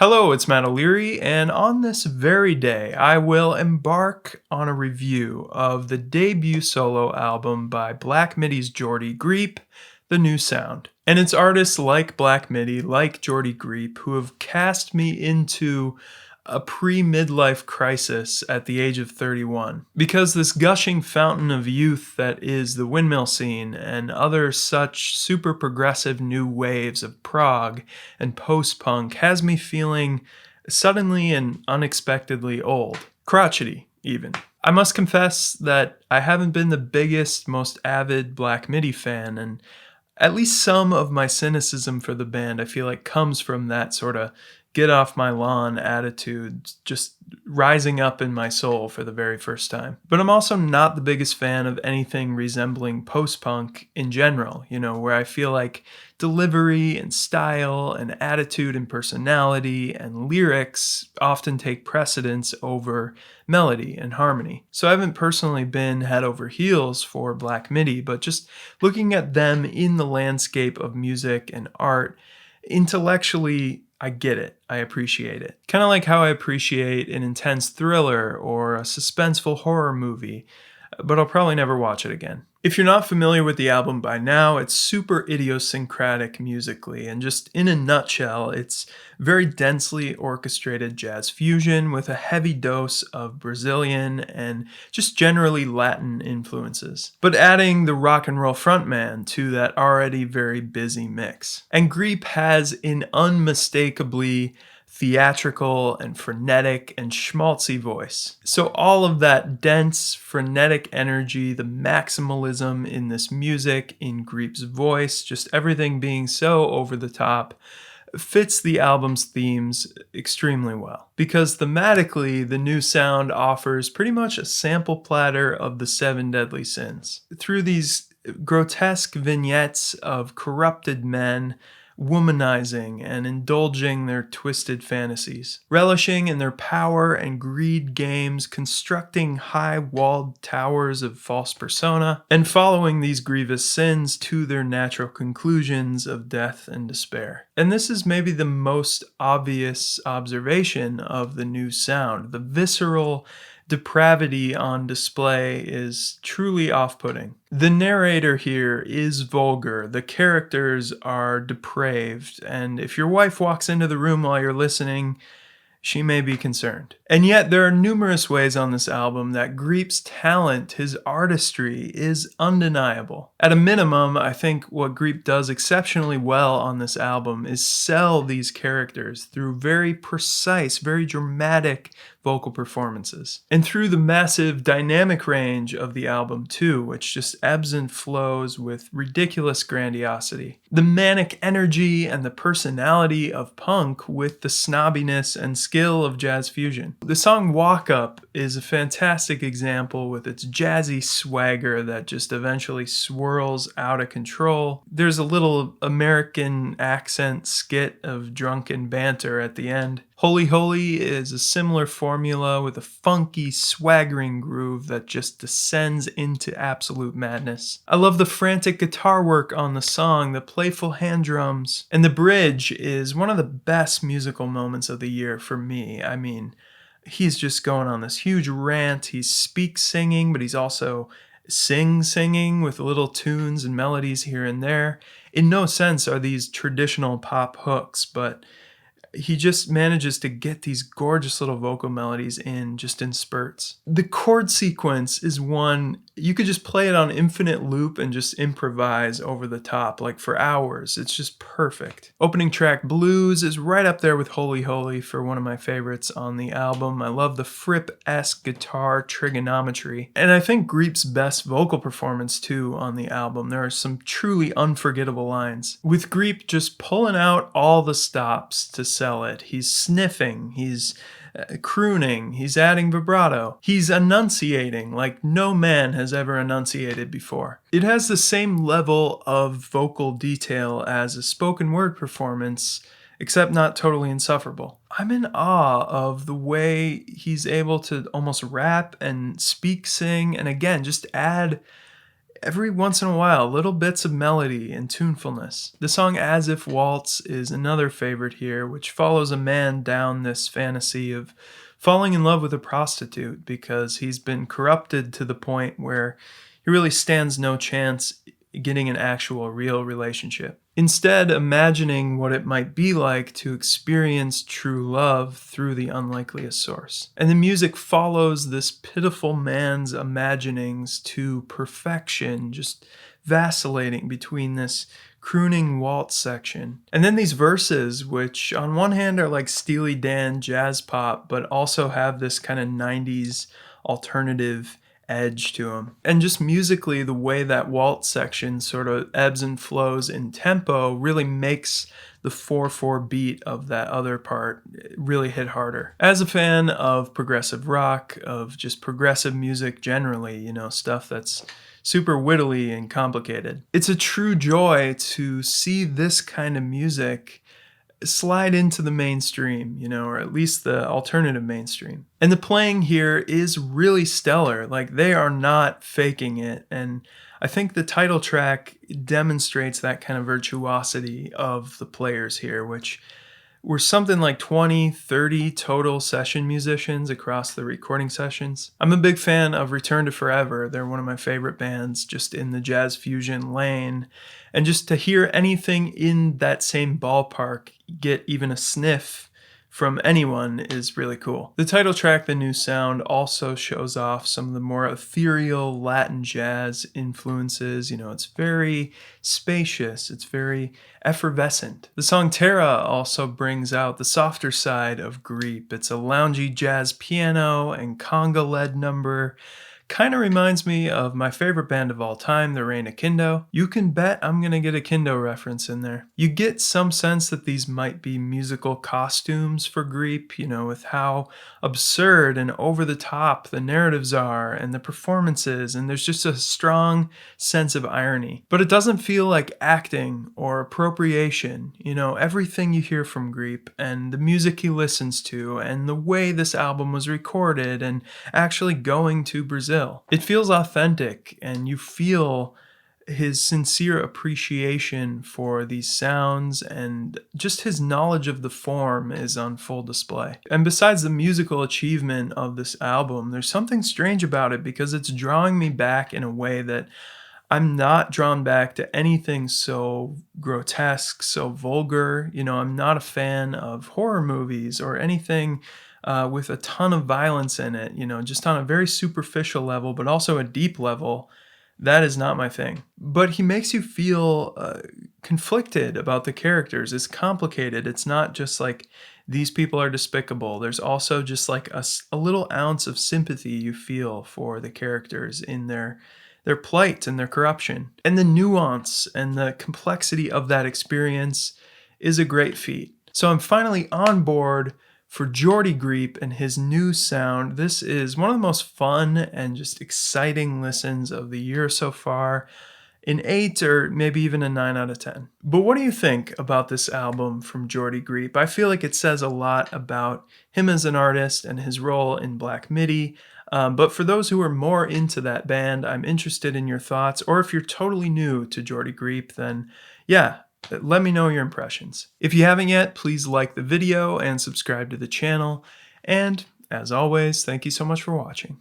Hello, it's Matt O'Leary, and on this very day, I will embark on a review of the debut solo album by Black Midi's Geordie Greep, The New Sound. And it's artists like Black Midi, like Geordie Greep, who have cast me into a pre-midlife crisis at the age of 31. Because this gushing fountain of youth that is the windmill scene and other such super progressive new waves of prog and post-punk has me feeling suddenly and unexpectedly old. Crotchety, even. I must confess that I haven't been the biggest, most avid Black Midi fan, and at least some of my cynicism for the band I feel like comes from that sort of get off my lawn attitude just rising up in my soul for the very first time. But I'm also not the biggest fan of anything resembling post-punk in general, where I feel like delivery and style and attitude and personality and lyrics often take precedence over melody and harmony. So I haven't personally been head over heels for Black Midi, but just looking at them in the landscape of music and art, intellectually, I get it. I appreciate it. Kind of like how I appreciate an intense thriller or a suspenseful horror movie, but I'll probably never watch it again. If you're not familiar with the album by now, it's super idiosyncratic musically, and just in a nutshell, it's very densely orchestrated jazz fusion with a heavy dose of Brazilian and just generally Latin influences, but adding the rock and roll frontman to that already very busy mix. And Greep has an unmistakably theatrical and frenetic and schmaltzy voice. So all of that dense, frenetic energy, the maximalism in this music, in Greep's voice, just everything being so over the top, fits the album's themes extremely well. Because thematically, the new sound offers pretty much a sample platter of the 7 deadly sins. Through these grotesque vignettes of corrupted men, womanizing and indulging their twisted fantasies, relishing in their power and greed games, constructing high-walled towers of false persona, and following these grievous sins to their natural conclusions of death and despair. And this is maybe the most obvious observation of the new sound. The visceral depravity on display is truly off-putting. The narrator here is vulgar, the characters are depraved, and if your wife walks into the room while you're listening, she may be concerned. And yet there are numerous ways on this album that Greep's talent, his artistry, is undeniable. At a minimum, I think what Greep does exceptionally well on this album is sell these characters through very precise, very dramatic vocal performances. And through the massive dynamic range of the album too, which just ebbs and flows with ridiculous grandiosity. The manic energy and the personality of punk with the snobbiness and skill of jazz fusion. The song Walk Up is a fantastic example with its jazzy swagger that just eventually swirls out of control. There's a little American accent skit of drunken banter at the end. Holy Holy is a similar formula with a funky, swaggering groove that just descends into absolute madness. I love the frantic guitar work on the song, the playful hand drums, and the bridge is one of the best musical moments of the year for me. I mean, he's just going on this huge rant. He's speak singing, but he's also singing with little tunes and melodies here and there. In no sense are these traditional pop hooks, but he just manages to get these gorgeous little vocal melodies in just in spurts. The chord sequence is one, you could just play it on infinite loop and just improvise over the top, like for hours. It's just perfect. Opening track Blues is right up there with Holy Holy for one of my favorites on the album. I love the Fripp-esque guitar trigonometry. And I think Greep's best vocal performance too on the album. There are some truly unforgettable lines. With Greep just pulling out all the stops to sell it. He's sniffing, he's crooning, he's adding vibrato, he's enunciating like no man has ever enunciated before. It has the same level of vocal detail as a spoken word performance, except not totally insufferable. I'm in awe of the way he's able to almost rap and speak, sing, and again, just add every once in a while, little bits of melody and tunefulness. The song As If Waltz is another favorite here, which follows a man down this fantasy of falling in love with a prostitute because he's been corrupted to the point where he really stands no chance getting an actual real relationship. Instead, imagining what it might be like to experience true love through the unlikeliest source. And the music follows this pitiful man's imaginings to perfection, just vacillating between this crooning waltz section. And then these verses, which on one hand are like Steely Dan jazz pop, but also have this kind of 90s alternative edge to them. And just musically, the way that waltz section sort of ebbs and flows in tempo really makes the 4/4 beat of that other part really hit harder. As a fan of progressive rock, of just progressive music generally, stuff that's super wittily and complicated, it's a true joy to see this kind of music slide into the mainstream, or at least the alternative mainstream. And the playing here is really stellar. Like, they are not faking it. And I think the title track demonstrates that kind of virtuosity of the players here, which were something like 20, 30 total session musicians across the recording sessions. I'm a big fan of Return to Forever. They're one of my favorite bands just in the jazz fusion lane. And just to hear anything in that same ballpark get even a sniff from anyone is really cool. The title track, The New Sound, also shows off some of the more ethereal Latin jazz influences. It's very spacious, it's very effervescent. The song Terra also brings out the softer side of Greep. It's a loungy jazz piano and conga-led number. Kind of reminds me of my favorite band of all time, the Reign of Kindo. You can bet I'm going to get a Kindo reference in there. You get some sense that these might be musical costumes for Greep, with how absurd and over the top the narratives are and the performances, and there's just a strong sense of irony. But it doesn't feel like acting or appropriation. Everything you hear from Greep and the music he listens to and the way this album was recorded and actually going to Brazil. It feels authentic, and you feel his sincere appreciation for these sounds, and just his knowledge of the form is on full display. And besides the musical achievement of this album, there's something strange about it because it's drawing me back in a way that I'm not drawn back to anything so grotesque, so vulgar. I'm not a fan of horror movies or anything with a ton of violence in it, just on a very superficial level, but also a deep level. That is not my thing. But he makes you feel conflicted about the characters. It's complicated. It's not just like these people are despicable. There's also just like a little ounce of sympathy you feel for the characters in their plight and their corruption. And the nuance and the complexity of that experience is a great feat. So I'm finally on board for Geordie Greep and his new sound. This is one of the most fun and just exciting listens of the year so far. An 8 or maybe even a 9 out of 10. But what do you think about this album from Geordie Greep? I feel like it says a lot about him as an artist and his role in Black Midi. But for those who are more into that band, I'm interested in your thoughts. Or if you're totally new to Geordie Greep, then yeah, let me know your impressions. If you haven't yet, please like the video and subscribe to the channel. And as always, thank you so much for watching.